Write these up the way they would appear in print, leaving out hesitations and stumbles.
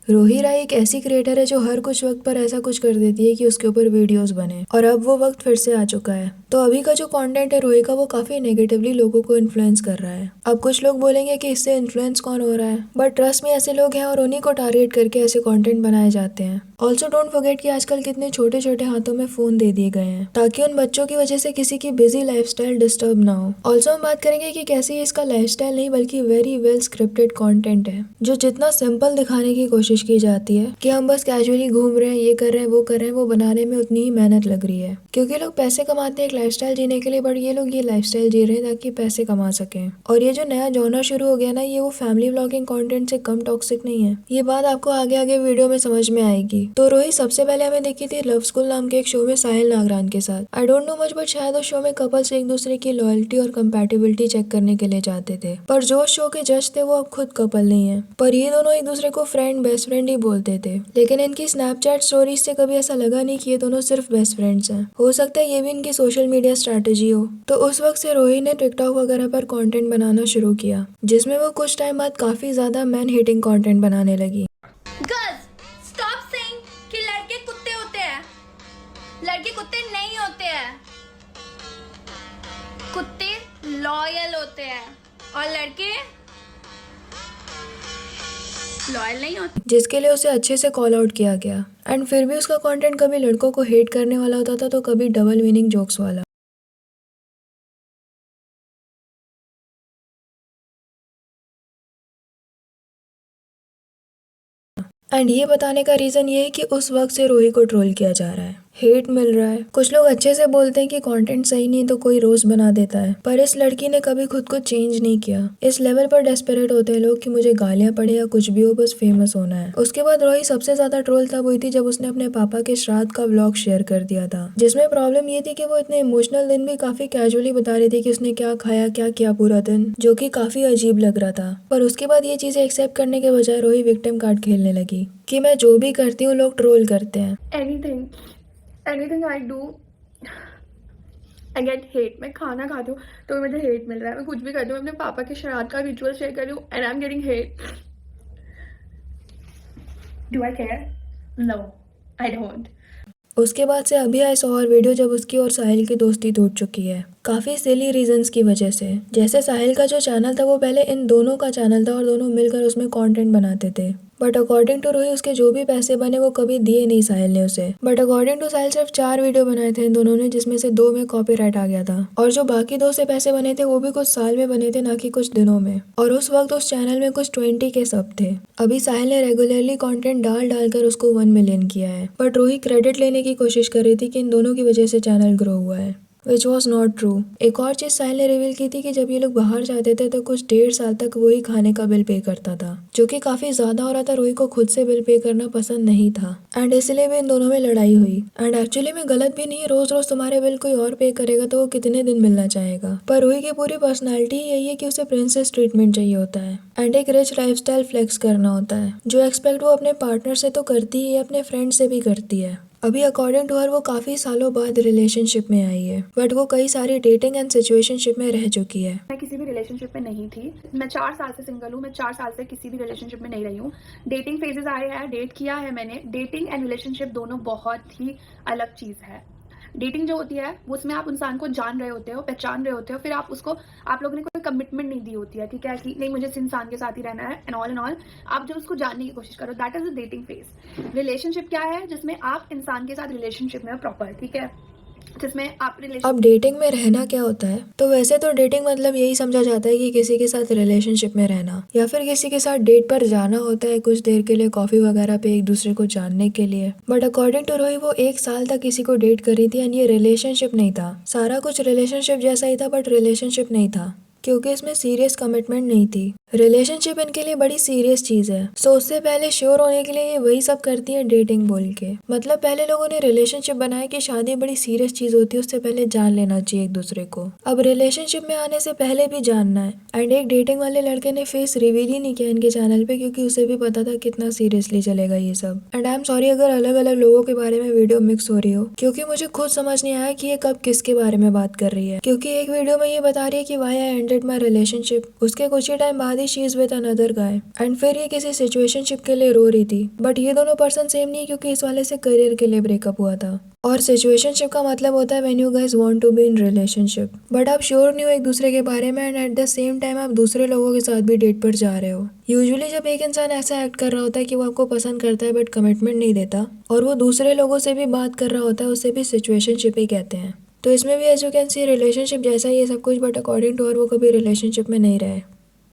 रोही राय एक ऐसी क्रिएटर है जो हर कुछ वक्त पर ऐसा कुछ कर देती है कि उसके ऊपर वीडियोस बने, और अब वो वक्त फिर से आ चुका है। तो अभी का जो कंटेंट है रोही का, वो काफी नेगेटिवली लोगों को इन्फ्लुएंस कर रहा है। अब कुछ लोग बोलेंगे कि इससे इन्फ्लुएंस कौन हो रहा है, बट ट्रस्ट में ऐसे लोग हैं और उन्हीं को टारगेट करके ऐसे कंटेंट बनाए जाते हैं। ऑल्सो डोंट फॉरगेट कि आजकल कितने छोटे छोटे हाथों में फोन दे दिए गए हैं ताकि उन बच्चों की वजह से किसी की बिजी लाइफस्टाइल डिस्टर्ब ना हो। ऑल्सो हम बात करेंगे कि कैसे इसका लाइफस्टाइल नहीं बल्कि वेरी वेल स्क्रिप्टेड कंटेंट है, जो जितना सिंपल दिखाने की कोशिश की जाती है कि हम बस कैजुअली घूम रहे हैं, ये कर रहे हैं, वो कर रहे हैं, वो बनाने में उतनी ही मेहनत लग रही है। क्योंकि लोग पैसे कमाते हैं एक लाइफस्टाइल जीने के लिए, बट ये लोग ये लाइफस्टाइल जी रहे हैं ताकि पैसे कमा सकें। और ये जो नया जॉनर शुरू हो गया ना, ये वो फैमिली व्लॉगिंग कंटेंट से कम टॉक्सिक नहीं है। ये बात आपको आगे आगे वीडियो में समझ में आएगी। तो रोहित सबसे पहले हमें देखी थी लव स्कूल नाम के एक शो में साहिल नागरान के साथ। I don't know much, but शायद उस शो में कपल्स एक दूसरे की लॉयल्टी और कंपैटिबिलिटी चेक करने के लिए जाते थे। पर जो शो के जज थे वो अब खुद कपल नहीं है, पर ये दोनों एक दूसरे को फ्रेंड बेस्ट फ्रेंड ही बोलते थे। लेकिन इनकी स्नैपचैट स्टोरीज से कभी ऐसा लगा नहीं कि ये दोनों सिर्फ बेस्ट फ्रेंड्स हैं। हो सकता है ये भी इनकी सोशल मीडिया स्ट्रैटेजी हो। तो उस वक्त से रोहित ने टिकटॉक वगैरह पर कंटेंट बनाना शुरू किया, जिसमें वो कुछ टाइम बाद काफी ज्यादा मैन हिटिंग कंटेंट बनाने लगी। गर्ल्स स्टॉप सेइंग कि लड़के कुत्ते होते हैं। लड़के कुत्ते नहीं होते हैं। कुत्ते लॉयल होते हैं और लड़के लॉयल नहीं होते। जिसके लिए उसे अच्छे से कॉल आउट किया गया। एंड फिर भी उसका कंटेंट कभी लड़कों को हेट करने वाला होता था तो कभी डबल मीनिंग जोक्स वाला। एंड ये बताने का रीजन ये है कि उस वक्त से रोही को ट्रोल किया जा रहा है, हेट मिल रहा है। कुछ लोग अच्छे से बोलते हैं कि कंटेंट सही नहीं तो कोई रोज बना देता है, पर इस लड़की ने कभी खुद को चेंज नहीं किया। इस लेवल पर डेस्परेट होते हैं लोग कि मुझे गालियां पड़े या कुछ भी हो, बस फेमस होना है। उसके बाद रोही सबसे ज्यादा ट्रोल तब हुई थी जब उसने अपने पापा के श्राद्ध का व्लॉग शेयर कर दिया था, जिसमें प्रॉब्लम ये थी कि वो इतने इमोशनल दिन भी काफी कैजुअली बता रही थी कि उसने क्या खाया क्या किया पूरा दिन, जो कि काफी अजीब लग रहा था। पर उसके बाद ये चीजें एक्सेप्ट करने के बजाय रोही विक्टिम कार्ड खेलने लगी कि मैं जो भी करती हूँ लोग ट्रोल करते हैं। Anything I do I get hate. मैं खाना खाती हूँ तो मुझे हेट मिल रहा है। मैं कुछ भी करती हूँ, अपने पापा के श्राद्ध का रिचुअल शेयर कर रही हूँ and I am getting hate. Do I care? No, I don't. उसके बाद से अभी आई सौ और वीडियो जब उसकी और साहिल की दोस्ती टूट चुकी है, काफी सिली रीजंस की वजह से। जैसे साहिल का जो चैनल था वो पहले इन दोनों का चैनल था और दोनों मिलकर उसमें कंटेंट बनाते थे, बट अकॉर्डिंग टू रोही उसके जो भी पैसे बने वो कभी दिए नहीं साहिल ने उसे। बट अकॉर्डिंग टू साहिल सिर्फ 4 वीडियो बनाए थे इन दोनों ने, जिसमें से 2 में कॉपीराइट आ गया था, और जो बाकी 2 से पैसे बने थे वो भी कुछ साल में बने थे, ना कि कुछ दिनों में। और उस वक्त उस चैनल में कुछ 20 के सब थे। अभी साहिल ने रेगुलरली कंटेंट डाल डालकर उसको 1 मिलियन किया है, बट रोही क्रेडिट लेने की कोशिश कर रही थी कि इन दोनों की वजह से चैनल ग्रो हुआ है, विच वॉज नॉट ट्रू। एक और चीज साहिल ने रिवील की थी कि जब ये लोग बाहर जाते थे तो कुछ 1.5 साल तक वही खाने का बिल पे करता था, जो कि काफी ज्यादा हो रहा था। रोही को खुद से बिल पे करना पसंद नहीं था एंड इसलिए भी इन दोनों में लड़ाई हुई। एंड एक्चुअली में गलत भी नहीं है, रोज रोज तुम्हारे बिल कोई और पे करेगा तो वो कितने दिन मिलना चाहेगा। पर रोही की पूरी पर्सनैलिटी यही है कि उसे प्रिंसेस ट्रीटमेंट चाहिए होता है एंड एक रिच लाइफस्टाइल फ्लेक्स करना होता है, जो एक्सपेक्ट वो अपने पार्टनर से तो करती ही है, अपने फ्रेंड से भी करती है। अभी अकॉर्डिंग टू हर वो काफी सालों बाद रिलेशनशिप में आई है, बट वो कई सारी डेटिंग एंड सिचुएशनशिप में रह चुकी है। मैं किसी भी रिलेशनशिप में नहीं थी। मैं 4 साल से सिंगल हूँ। मैं 4 साल से किसी भी रिलेशनशिप में नहीं रही हूँ। डेटिंग फेजेस आए हैं, डेट किया है मैंने। डेटिंग एंड रिलेशनशिप दोनों बहुत ही अलग चीज़ है। डेटिंग जो होती है वो उसमें आप इंसान को जान रहे होते हो, पहचान रहे होते हो, फिर आप लोगों ने कोई कमिटमेंट नहीं दी होती है, ठीक है, कि नहीं मुझे इस इंसान के साथ ही रहना है एंड ऑल आप जब उसको जानने की कोशिश करो, that is the dating phase. Relationship क्या है? जिसमें आप इंसान के साथ रिलेशनशिप में हो प्रॉपर, ठीक है, जिसमें आप अब डेटिंग में रहना क्या होता है? तो वैसे तो डेटिंग मतलब यही समझा जाता है कि किसी के साथ रिलेशनशिप में रहना या फिर किसी के साथ डेट पर जाना होता है कुछ देर के लिए, कॉफी वगैरह पे एक दूसरे को जानने के लिए। बट अकॉर्डिंग टू रोही वो 1 साल तक किसी को डेट कर रही थी एंड ये रिलेशनशिप नहीं था। सारा कुछ रिलेशनशिप जैसा ही था बट रिलेशनशिप नहीं था, क्योंकि इसमें सीरियस कमिटमेंट नहीं थी। रिलेशनशिप इनके लिए बड़ी सीरियस चीज है, सो उससे पहले श्योर होने के लिए ये वही सब करती है डेटिंग बोल के। मतलब पहले लोगों ने रिलेशनशिप बनाया कि शादी बड़ी सीरियस चीज होती है, उससे पहले जान लेना चाहिए एक दूसरे को। अब रिलेशनशिप में आने से पहले भी जानना है। एंड एक डेटिंग वाले लड़के ने फेस रिवील ही नहीं किया इनके चैनल पे, क्योंकि उसे भी पता था कितना सीरियसली चलेगा ये सब। एंड आई एम सॉरी अगर अलग अलग लोगों के बारे में वीडियो मिक्स हो रही हो, क्योंकि मुझे खुद समझ नहीं आया कि ये कब किसके बारे में बात कर रही है। क्योंकि एक वीडियो में ये बता रही है कि why I ended started my relationship, उसके कुछ ही टाइम बाद ही she is with another guy, and फिर ये किसी सिचुएशनशिप के लिए रो रही थी। बट ये दोनों पर्सन सेम नहीं, क्योंकि इस वाले से करियर के लिए ब्रेकअप हुआ था, और सिचुएशनशिप का मतलब होता है when you guys want to be in relationship but आप श्योर नहीं हो एक दूसरे के बारे में, and at the same time आप दूसरे लोगों के साथ भी डेट पर जा रहे हो। यूजुअली जब एक इंसान ऐसा एक्ट कर रहा होता है कि वो आपको पसंद करता है बट कमिटमेंट नहीं देता, और वो दूसरे लोगों से भी बात कर रहा होता है, उसे भी सिचुएशनशिप ही कहते हैं। तो इसमें भी as you can see relationship जैसा ही है सब कुछ, बट अकॉर्डिंग टू हर वो कभी रिलेशनशिप में नहीं रहे।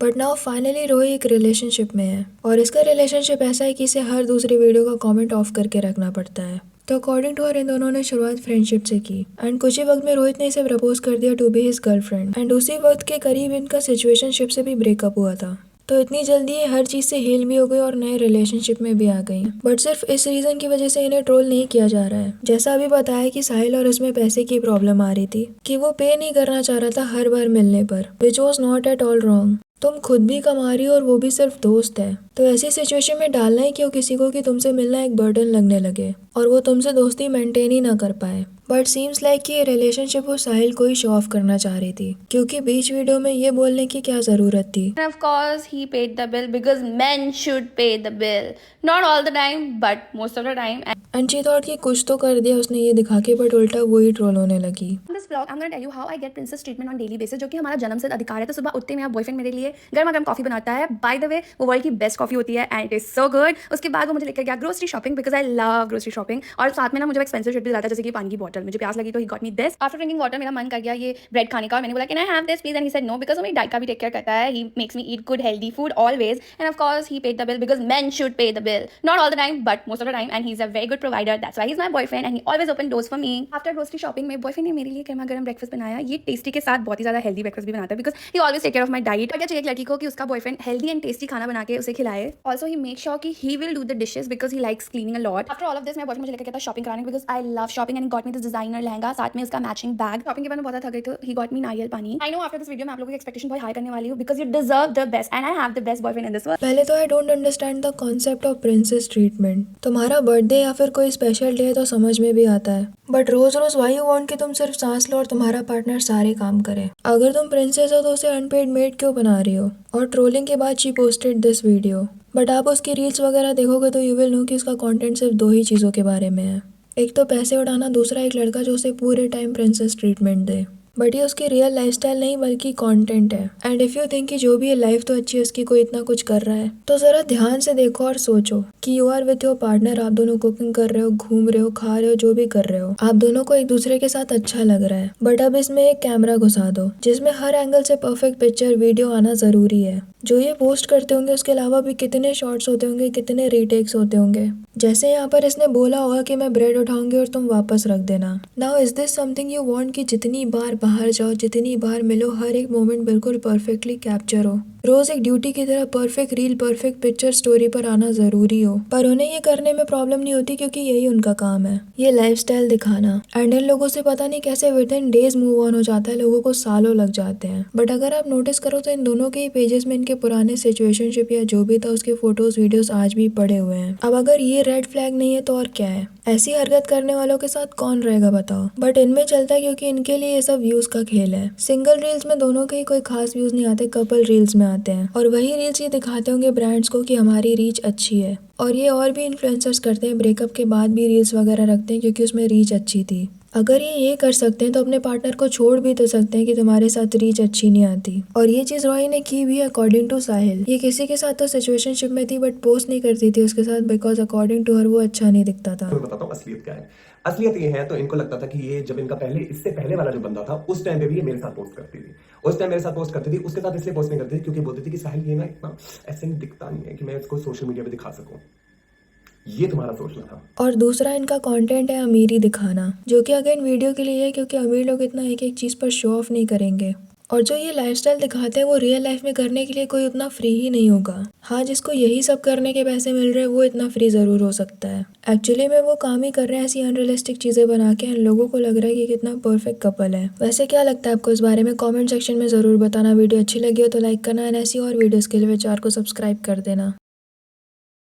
बट नाउ फाइनली रोही एक रिलेशनशिप में है, और इसका रिलेशनशिप ऐसा है कि इसे हर दूसरी वीडियो का कमेंट ऑफ करके रखना पड़ता है। तो अकॉर्डिंग टू हर इन दोनों ने शुरुआत फ्रेंडशिप से की, एंड कुछ ही वक्त में रोहित ने इसे प्रपोज कर दिया to be his girlfriend, and उसी वक्त के करीब इनका सिचुएशनशिप से भी ब्रेकअप हुआ था। तो इतनी जल्दी ये हर चीज़ से हील भी हो गई और नए रिलेशनशिप में भी आ गई, बट सिर्फ इस रीज़न की वजह से इन्हें ट्रोल नहीं किया जा रहा है। जैसा अभी बताया कि साहिल और इसमें पैसे की प्रॉब्लम आ रही थी, कि वो पे नहीं करना चाह रहा था हर बार मिलने पर, which was not at all wrong. तुम खुद भी कमा रही हो और वो भी सिर्फ दोस्त है, तो ऐसी सिचुएशन में डालना ही क्यों किसी को कि तुमसे मिलना एक बर्डन लगने लगे और वो तुमसे दोस्ती मेंटेन ही ना कर पाए। बट सीम्स लाइक कि ये रिलेशनशिप वो साहिल को ही शो ऑफ करना चाह रही थी, क्योंकि बीच वीडियो में ये बोलने की क्या जरूरत थी। And of course, he paid the bill because men should pay the bill. Not all the time, but most of the time. And she thought कि कुछ तो कर दिया उसने ये दिखा के, बट उल्टा वही ट्रोल होने लगी। In this vlog, I'm gonna tell you how I get princess treatment on daily basis, जो कि हमारा जन्मसिद्ध अधिकार है। तो सुबह उठते मेरा बॉयफ्रेंड मेरे लिए गर्मा गर्म कॉफी बनाता है। बाय द वे वो वर्ल्ड की बेस्ट कॉफी होती है and it is so good. उसके बाद वो मुझे लेकर गया grocery shopping because I love grocery shopping, और साथ में ना मुझे एक्सपेंसिव शिट भी लाता है, जैसे कि पानी की बॉटल। मुझे प्यास लगी तो he got me this. After drinking water मेरा मन कर गया ये ब्रेड खाने का, और मैंने बोला can I have this please, and he said no because वो मेरी डाइट का भी टेक केयर करता है। He makes me eat good healthy food always, and of course he paid the bill because men should pay the bill. Not all the time, but most of the time, and he's a very good provider. That's why he's my boyfriend, and he always open doors for me. After grocery shopping में boyfriend ने मेरे लिए गर्मा गर्म breakfast बनाया। ये tasty के साथ बहुत ही ज्यादा हेल्दी ब्रेकफास्ट भी बनाता है because he always take care of my diet. और क्या चाहिए एक लड़की को कि उसका बॉयफ्रेंड हेल्दी एंड टेस्टी खाना बना के उसे खिलाए। ऑल्सो ही मेक श्योर कि he will do the dishes because he likes cleaning a lot. After all of this मेरा बॉयफ्रेंड मुझे लेकर गया था शॉपिंग कराने because I love shopping, and got me this designer lehenga, साथ में उसका मैचिंग बैग। शॉपिंग के बाद मैं बहुत थक गई तो ही गॉट मी नारियल पानी। I know after this video मैं आप लोगों की एक्सपेक्टेशन बहुत हाई करने वाली हूँ because you deserve the best and I have the best boyfriend in this world. पहले तो I don't understand the concept of princess treatment. तुम्हारा बर्थडे या फिर कोई स्पेशल डे है तो समझ में भी आता है, बट रोज रोज वाई यू वांट कि तुम सिर्फ सांस लो और तुम्हारा पार्टनर सारे काम करे। अगर तुम प्रिंसेस हो तो उसे अनपेड मेड क्यों बना रही हो। और ट्रोलिंग के बाद she posted this video, but आप उसकी रील्स वगैरह देखोगे तो यू विल नो कि उसका कंटेंट सिर्फ दो ही चीज़ों के बारे में है, एक तो पैसे उड़ाना, दूसरा एक लड़का जो उसे पूरे time princess treatment they. But ये उसकी रियल लाइफस्टाइल नहीं बल्कि कंटेंट है। एंड इफ यू थिंक कि जो भी ये लाइफ तो अच्छी है उसकी कोई इतना कुछ कर रहा है, तो जरा ध्यान से देखो और सोचो कि you are with your partner, आप दोनों कुकिंग कर रहे हो, घूम रहे हो, खा रहे हो, जो भी कर रहे हो, आप दोनों को एक दूसरे के साथ अच्छा लग रहा है। बट अब इसमें एक कैमरा घुसा दो जिसमें हर एंगल से परफेक्ट पिक्चर वीडियो आना जरूरी है। जो ये पोस्ट करते होंगे उसके अलावा भी कितने शॉट्स होते होंगे, कितने रीटेक्स होते होंगे। जैसे यहाँ पर इसने बोला होगा कि मैं ब्रेड उठाऊंगी और तुम वापस रख देना। Now is this something you want कि जितनी बार बाहर जाओ, जितनी बार मिलो, हर एक मोमेंट बिल्कुल परफेक्टली कैप्चर हो, रोज एक ड्यूटी की तरह perfect reel, perfect picture story पर आना जरूरी हो। पर उन्हें ये करने में प्रॉब्लम नहीं होती क्योंकि यही उनका काम है, ये लाइफस्टाइल दिखाना। एंड इन लोगों से पता नहीं कैसे with in days move on हो जाता है, लोगों को सालों लग जाते हैं। बट अगर आप नोटिस करो तो इन दोनों के ही पेजेस में इनके पुराने सिचुएशनशिप या जो भी था उसके फोटोज वीडियोस आज भी पड़े हुए हैं। अब अगर ये रेड फ्लैग नहीं है तो और क्या है। ऐसी हरकत करने वालों के साथ कौन रहेगा बताओ। बट इनमें चलता है क्योंकि इनके लिए ये सब व्यूज का खेल है। सिंगल रील्स में दोनों के ही कोई खास व्यूज नहीं आते, कपल रील्स में आते हैं, और वही रील्स ये दिखाते होंगे ब्रांड्स को कि हमारी रीच अच्छी है। और ये और भी इन्फ्लुएंसर्स करते हैं, ब्रेकअप के बाद भी रील्स वगैरह रखते हैं क्योंकि उसमें रीच अच्छी थी। अगर ये कर सकते हैं तो अपने पार्टनर को छोड़ भी तो सकते हैं कि तुम्हारे साथ रीच अच्छी नहीं आती। और ये चीज रोही ने की भी अकॉर्डिंग टू साहिल। ये किसी के साथ तो सिचुएशनशिप में थी बट पोस्ट नहीं करती थी उसके साथ बिकॉज अकॉर्डिंग टू हर वो अच्छा नहीं दिखता था। मैं बताता हूँ असलियत क्या है। असलियत ये है, तो इनको लगता था कि ये जब इनका इससे पहले वाला जो बंदा था उस टाइम पे भी ये मेरे साथ पोस्ट करती थी, उस टाइम मेरे साथ पोस्ट करती थी। उसके साथ इसलिए पोस्ट नहीं करती थी क्योंकि बोलती थी कि साहिल ये ना इतना ऐसे नहीं दिखता नहीं है कि मैं इसको सोशल मीडिया पे दिखा सकूं। ये तुम्हारा सोचना था। और दूसरा इनका कंटेंट है अमीरी दिखाना, जो कि अगेन वीडियो के लिए है क्योंकि अमीर लोग इतना एक एक चीज पर शो ऑफ नहीं करेंगे। और जो ये लाइफस्टाइल दिखाते हैं वो रियल लाइफ में करने के लिए कोई उतना फ्री ही नहीं होगा। हाँ, जिसको यही सब करने के पैसे मिल रहे हैं वो इतना फ्री जरूर हो सकता है। एक्चुअली में वो काम ही कर रहे हैं ऐसी अनरियलिस्टिक चीजें बना के, लोगों को लग रहा है कि कितना परफेक्ट कपल है। वैसे क्या लगता है आपको इस बारे में, कमेंट सेक्शन में जरूर बताना। वीडियो अच्छी लगी हो तो लाइक करना, एंड ऐसी और वीडियोस के लिए चैनल को सब्सक्राइब कर देना।